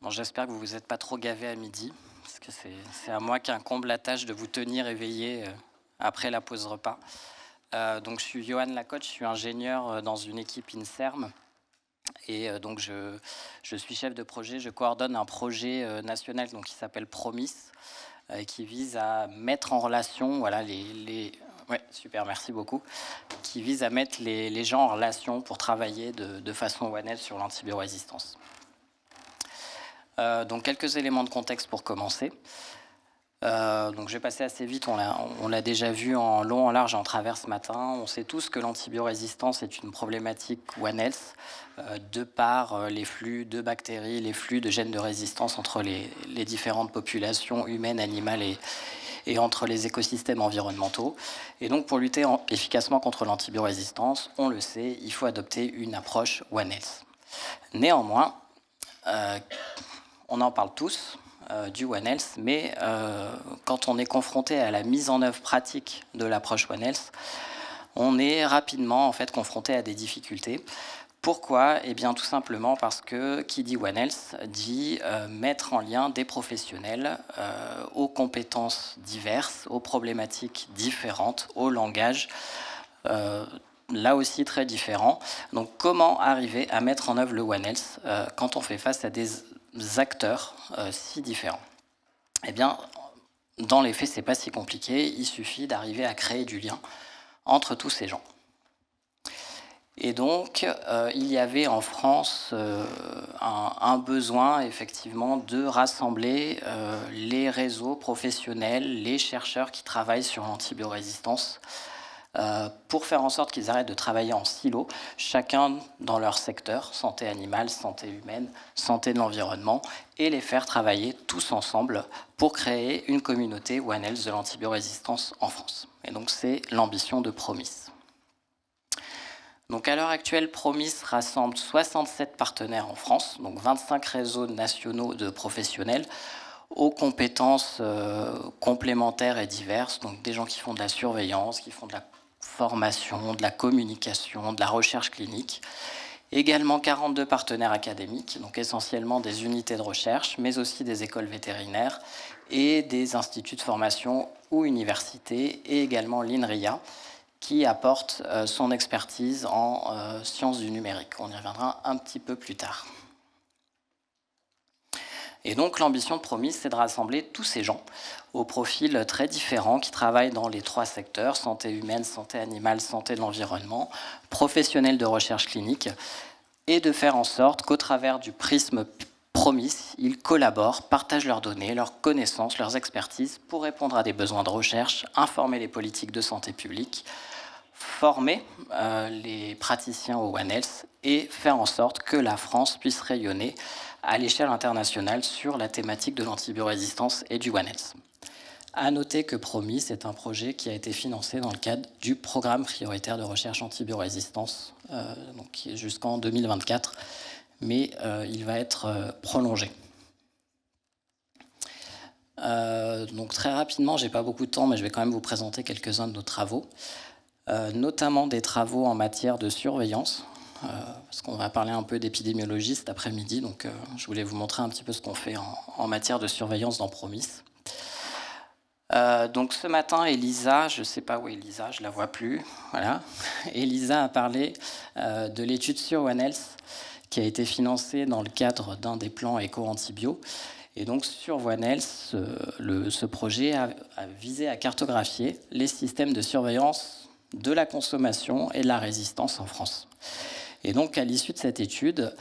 Bon, j'espère que vous vous êtes pas trop gavé à midi, parce que c'est à moi qu'incombe la tâche de vous tenir éveillé après la pause repas. Donc, je suis Johan Lacotte, je suis ingénieur dans une équipe INSERM. Et donc, je suis chef de projet, je coordonne un projet national donc, qui s'appelle Promis, qui vise à mettre en relation voilà, Ouais, super, merci beaucoup. Qui vise à mettre les gens en relation pour travailler de façon One Health sur l'antibiorésistance. Donc quelques éléments de contexte pour commencer. Donc je vais passer assez vite, on l'a déjà vu en long, en large et en travers ce matin. On sait tous que l'antibiorésistance est une problématique One Health de par les flux de bactéries, les flux de gènes de résistance entre les différentes populations humaines, animales et entre les écosystèmes environnementaux. Et donc pour lutter efficacement contre l'antibiorésistance, on le sait, il faut adopter une approche One Health. Néanmoins, on en parle tous du One Health, mais quand on est confronté à la mise en œuvre pratique de l'approche One Health, on est rapidement en fait confronté à des difficultés. Pourquoi? Eh bien tout simplement parce que qui dit One Health dit mettre en lien des professionnels aux compétences diverses, aux problématiques différentes, au langage là aussi très différent. Donc comment arriver à mettre en œuvre le One Health quand on fait face à des acteurs si différents? Eh bien, dans les faits, c'est pas si compliqué. Il suffit d'arriver à créer du lien entre tous ces gens. Et donc, il y avait en France un besoin, effectivement, de rassembler les réseaux professionnels, les chercheurs qui travaillent sur l'antibiorésistance, pour faire en sorte qu'ils arrêtent de travailler en silo, chacun dans leur secteur, santé animale, santé humaine, santé de l'environnement, et les faire travailler tous ensemble pour créer une communauté One Health de l'antibiorésistance en France. Et donc c'est l'ambition de Promis. Donc à l'heure actuelle, Promis rassemble 67 partenaires en France, donc 25 réseaux nationaux de professionnels, aux compétences complémentaires et diverses, donc des gens qui font de la surveillance, qui font de la formation, de la communication, de la recherche clinique. Également 42 partenaires académiques, donc essentiellement des unités de recherche, mais aussi des écoles vétérinaires et des instituts de formation ou universités, et également l'INRIA, qui apporte son expertise en sciences du numérique. On y reviendra un petit peu plus tard. Et donc l'ambition de Promis, c'est de rassembler tous ces gens aux profils très différents qui travaillent dans les trois secteurs, santé humaine, santé animale, santé de l'environnement, professionnels de recherche clinique, et de faire en sorte qu'au travers du prisme Promis, ils collaborent, partagent leurs données, leurs connaissances, leurs expertises pour répondre à des besoins de recherche, informer les politiques de santé publique, former les praticiens au One Health et faire en sorte que la France puisse rayonner à l'échelle internationale sur la thématique de l'antibiorésistance et du One Health. À noter que Promis est un projet qui a été financé dans le cadre du programme prioritaire de recherche antibiorésistance, donc jusqu'en 2024, mais il va être prolongé. Donc très rapidement, j'ai pas beaucoup de temps, mais je vais quand même vous présenter quelques-uns de nos travaux, notamment des travaux en matière de surveillance, parce qu'on va parler un peu d'épidémiologie cet après-midi, donc je voulais vous montrer un petit peu ce qu'on fait en matière de surveillance dans Promis. Donc ce matin, Elisa, je ne sais pas où est Elisa, je ne la vois plus, voilà. Elisa a parlé de l'étude sur One Health qui a été financée dans le cadre d'un des plans éco-antibio. Et donc sur One Health, ce projet a visé à cartographier les systèmes de surveillance de la consommation et de la résistance en France. Et donc, à l'issue de cette étude,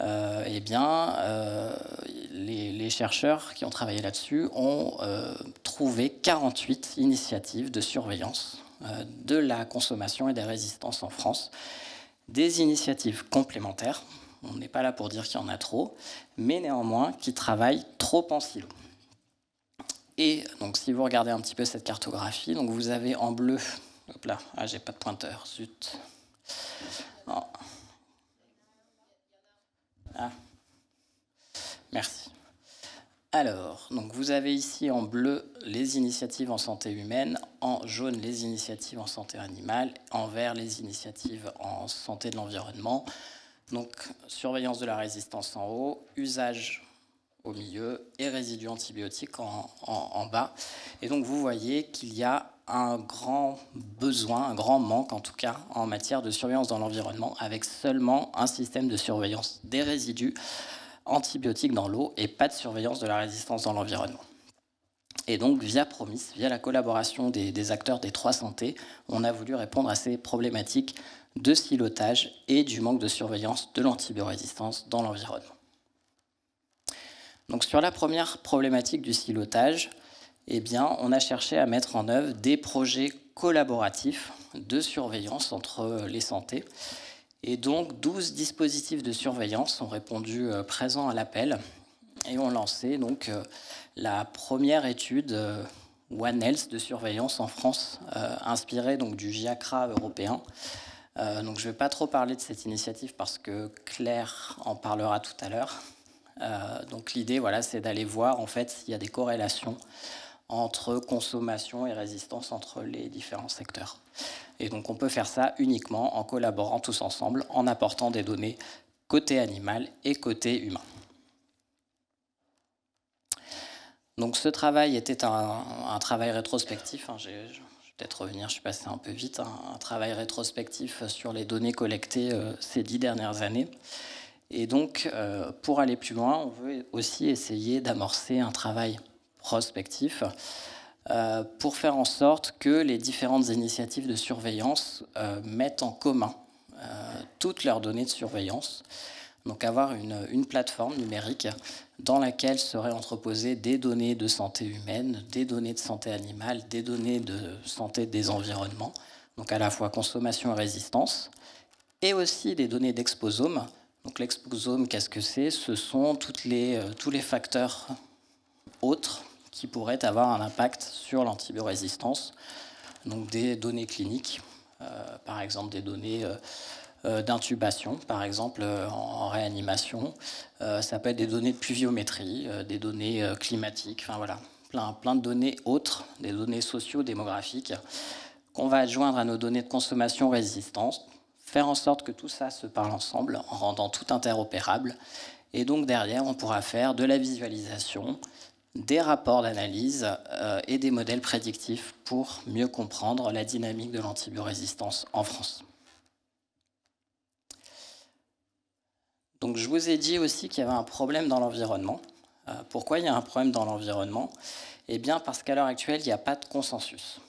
eh bien, les chercheurs qui ont travaillé là-dessus ont trouvé 48 initiatives de surveillance de la consommation et des résistances en France. Des initiatives complémentaires, on n'est pas là pour dire qu'il y en a trop, mais néanmoins qui travaillent trop en silo. Et donc, si vous regardez un petit peu cette cartographie, donc vous avez en bleu, hop là, ah, j'ai pas de pointeur, zut. Oh. Ah. Merci. Alors, donc vous avez ici en bleu les initiatives en santé humaine, en jaune les initiatives en santé animale, en vert les initiatives en santé de l'environnement. Donc, surveillance de la résistance en haut, usage au milieu et résidus antibiotiques en bas. Et donc vous voyez qu'il y a un grand besoin, un grand manque en tout cas en matière de surveillance dans l'environnement, avec seulement un système de surveillance des résidus antibiotiques dans l'eau et pas de surveillance de la résistance dans l'environnement. Et donc via Promis, via la collaboration des acteurs des 3 santé, on a voulu répondre à ces problématiques de silotage et du manque de surveillance de l'antibiorésistance dans l'environnement. Donc sur la première problématique du silotage, eh bien, on a cherché à mettre en œuvre des projets collaboratifs de surveillance entre les santés. Et donc 12 dispositifs de surveillance ont répondu présents à l'appel et ont lancé donc, la première étude One Health de surveillance en France, inspirée donc, du JIACRA européen. Donc je ne vais pas trop parler de cette initiative parce que Claire en parlera tout à l'heure. Donc l'idée, voilà, c'est d'aller voir en fait s'il y a des corrélations entre consommation et résistance entre les différents secteurs. Et donc on peut faire ça uniquement en collaborant tous ensemble, en apportant des données côté animal et côté humain. Donc ce travail était un travail rétrospectif, je vais peut-être revenir, je suis passé un peu vite, un travail rétrospectif sur les données collectées ces 10 dernières années. Et donc, pour aller plus loin, on veut aussi essayer d'amorcer un travail prospectif pour faire en sorte que les différentes initiatives de surveillance mettent en commun toutes leurs données de surveillance. Donc avoir une plateforme numérique dans laquelle seraient entreposées des données de santé humaine, des données de santé animale, des données de santé des environnements, donc à la fois consommation et résistance, et aussi des données d'exposome. Donc l'exposome, qu'est-ce que c'est? Ce sont tous les facteurs autres qui pourraient avoir un impact sur l'antibiorésistance. Donc des données cliniques, par exemple des données d'intubation, par exemple en réanimation. Ça peut être des données de pluviométrie, des données climatiques, enfin voilà, plein de données autres, des données socio-démographiques qu'on va adjoindre à nos données de consommation résistance, faire en sorte que tout ça se parle ensemble en rendant tout interopérable. Et donc derrière, on pourra faire de la visualisation, des rapports d'analyse et des modèles prédictifs pour mieux comprendre la dynamique de l'antibiorésistance en France. Donc je vous ai dit aussi qu'il y avait un problème dans l'environnement. Pourquoi il y a un problème dans l'environnement? Eh bien parce qu'à l'heure actuelle, il n'y a pas de consensus.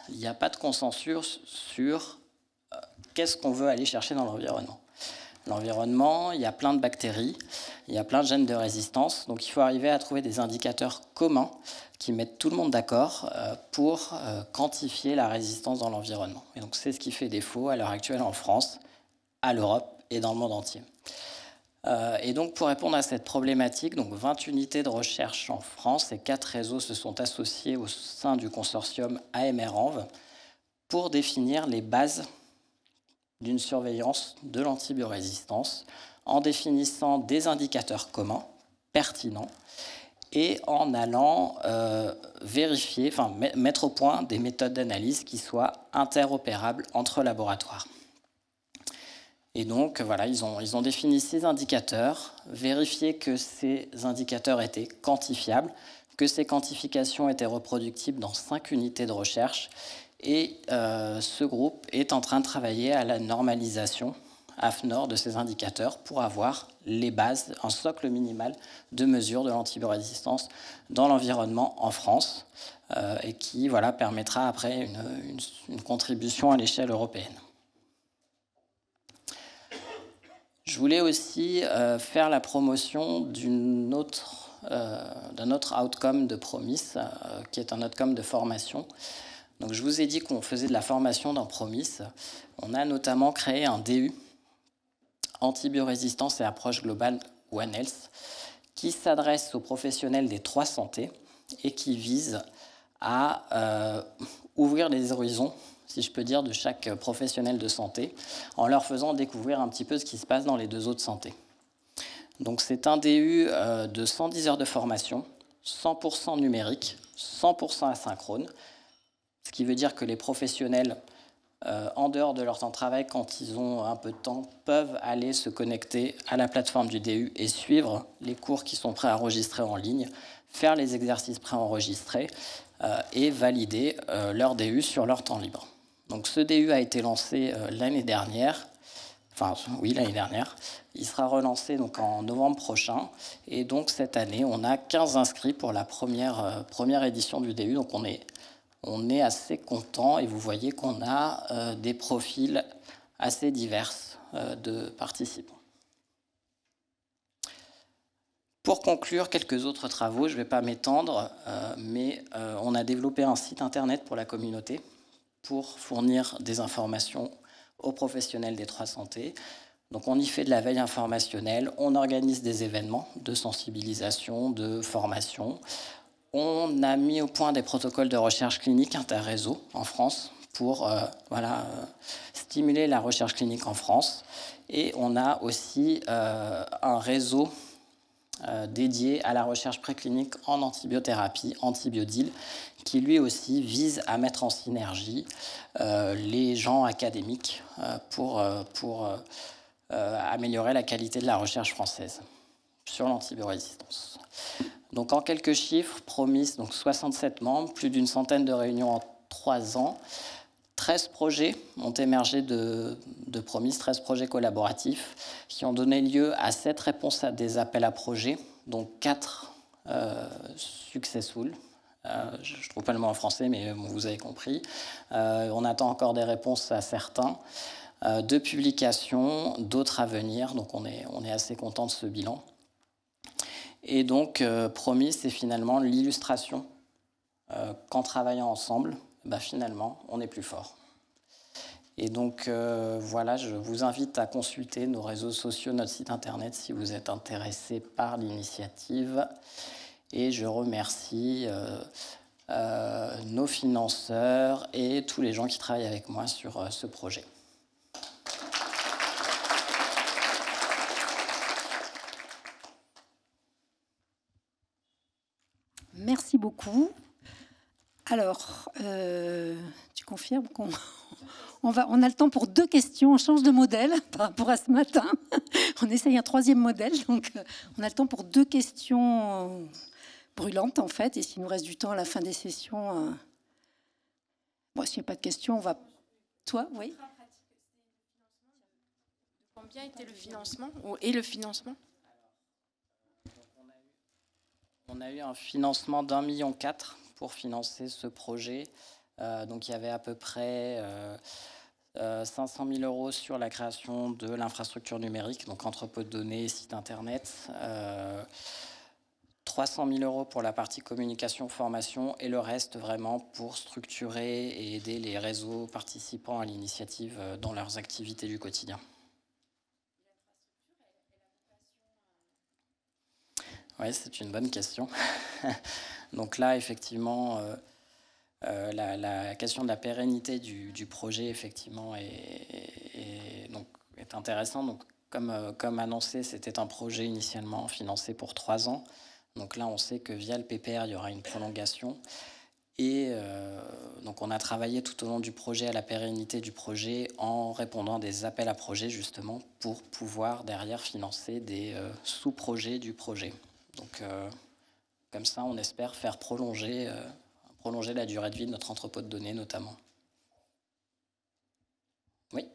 Il n'y a pas de consensus sur qu'est-ce qu'on veut aller chercher dans l'environnement. L'environnement, il y a plein de bactéries, il y a plein de gènes de résistance, donc il faut arriver à trouver des indicateurs communs qui mettent tout le monde d'accord pour quantifier la résistance dans l'environnement. Et donc c'est ce qui fait défaut à l'heure actuelle en France, à l'Europe et dans le monde entier. Et donc pour répondre à cette problématique, donc 20 unités de recherche en France et 4 réseaux se sont associés au sein du consortium AMR-ANV pour définir les bases d'une surveillance de l'antibiorésistance en définissant des indicateurs communs, pertinents, et en allant vérifier, mettre au point des méthodes d'analyse qui soient interopérables entre laboratoires. Et donc, voilà, ils ont défini 6 indicateurs, vérifié que ces indicateurs étaient quantifiables, que ces quantifications étaient reproductibles dans 5 unités de recherche. Et ce groupe est en train de travailler à la normalisation AFNOR de ces indicateurs pour avoir les bases, un socle minimal de mesure de l'antibiorésistance dans l'environnement en France et qui permettra après une contribution à l'échelle européenne. Je voulais aussi faire la promotion d'un autre outcome de Promis, qui est un outcome de formation. Donc, je vous ai dit qu'on faisait de la formation dans Promis. On a notamment créé un DU, Antibiorésistance et approche globale One Health, qui s'adresse aux professionnels des 3 santé et qui vise à ouvrir les horizons, si je peux dire, de chaque professionnel de santé, en leur faisant découvrir un petit peu ce qui se passe dans les 2 autres santé. Donc c'est un DU de 110 heures de formation, 100% numérique, 100% asynchrone, ce qui veut dire que les professionnels en dehors de leur temps de travail, quand ils ont un peu de temps, peuvent aller se connecter à la plateforme du DU et suivre les cours qui sont préenregistrés en ligne, faire les exercices préenregistrés et valider leur DU sur leur temps libre. Donc ce DU a été lancé l'année dernière. Enfin, oui, l'année dernière. Il sera relancé donc en novembre prochain. Et donc, cette année, on a 15 inscrits pour la première édition du DU. Donc, on est assez content. Et vous voyez qu'on a des profils assez divers de participants. Pour conclure, quelques autres travaux. Je ne vais pas m'étendre, mais on a développé un site internet pour la communauté pour fournir des informations aux professionnels des 3 santé. Donc on y fait de la veille informationnelle, on organise des événements de sensibilisation, de formation. On a mis au point des protocoles de recherche clinique interréseau en France pour stimuler la recherche clinique en France. Et on a aussi un réseau dédié à la recherche préclinique en antibiothérapie, Antibiodil, qui lui aussi vise à mettre en synergie les gens académiques pour améliorer la qualité de la recherche française sur l'antibiorésistance. Donc en quelques chiffres, Promis, donc 67 membres, plus d'une centaine de réunions en 3 ans, 13 projets ont émergé de Promis, 13 projets collaboratifs qui ont donné lieu à 7 réponses à des appels à projets, dont 4 successful. Je ne trouve pas le mot en français, mais bon, vous avez compris. On attend encore des réponses à certains. 2 publications, d'autres à venir, donc on est assez content de ce bilan. Et donc, Promis, c'est finalement l'illustration qu'en travaillant ensemble, finalement, on est plus fort. Et donc, voilà, je vous invite à consulter nos réseaux sociaux, notre site internet, si vous êtes intéressé par l'initiative. Et je remercie nos financeurs et tous les gens qui travaillent avec moi sur ce projet. Merci beaucoup. Alors, tu confirmes qu'on on a le temps pour 2 questions. On change de modèle par rapport à ce matin. On essaye un 3e modèle. Donc, on a le temps pour 2 questions brûlantes, en fait. Et s'il nous reste du temps à la fin des sessions... Bon, s'il n'y a pas de questions, on va... Toi, oui. Combien était le financement et le financement? On a eu un financement d'1,4 million pour financer ce projet. Donc il y avait à peu près 500 000 € sur la création de l'infrastructure numérique, donc entrepôt de données, site internet, 300 000 € pour la partie communication, formation, et le reste vraiment pour structurer et aider les réseaux participants à l'initiative dans leurs activités du quotidien. Oui, c'est une bonne question. Donc là, effectivement, la question de la pérennité du projet, effectivement, est intéressante. Donc, comme annoncé, c'était un projet initialement financé pour 3 ans. Donc là, on sait que via le PPR, il y aura une prolongation. Et donc, on a travaillé tout au long du projet à la pérennité du projet en répondant à des appels à projets, justement, pour pouvoir derrière financer des sous-projets du projet. Donc, comme ça, on espère faire prolonger la durée de vie de notre entrepôt de données, notamment. Oui.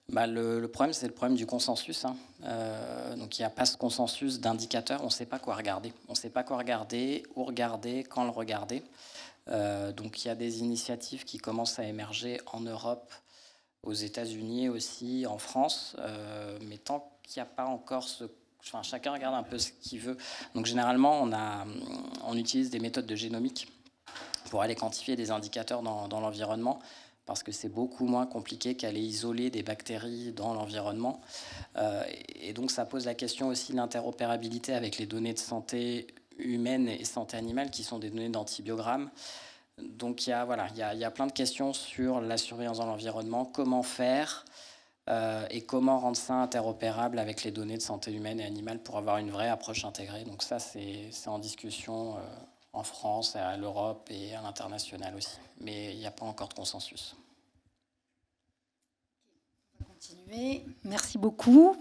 Le problème, c'est le problème du consensus. Donc, il n'y a pas ce consensus d'indicateurs. On ne sait pas quoi regarder. On ne sait pas quoi regarder, où regarder, quand le regarder. Donc, il y a des initiatives qui commencent à émerger en Europe, aux États-Unis aussi, en France. Mais tant qu'il n'y a pas encore chacun regarde un peu ce qu'il veut. Donc, généralement, on utilise des méthodes de génomique pour aller quantifier des indicateurs dans l'environnement, parce que c'est beaucoup moins compliqué qu'aller isoler des bactéries dans l'environnement. Et donc, ça pose la question aussi de l'interopérabilité avec les données de santé humaine et santé animale, qui sont des données d'antibiogramme. Donc, il y a plein de questions sur la surveillance dans l'environnement, comment faire, et comment rendre ça interopérable avec les données de santé humaine et animale pour avoir une vraie approche intégrée. Donc ça, c'est en discussion en France, à l'Europe et à l'international aussi. Mais il n'y a pas encore de consensus. On va continuer. Merci beaucoup.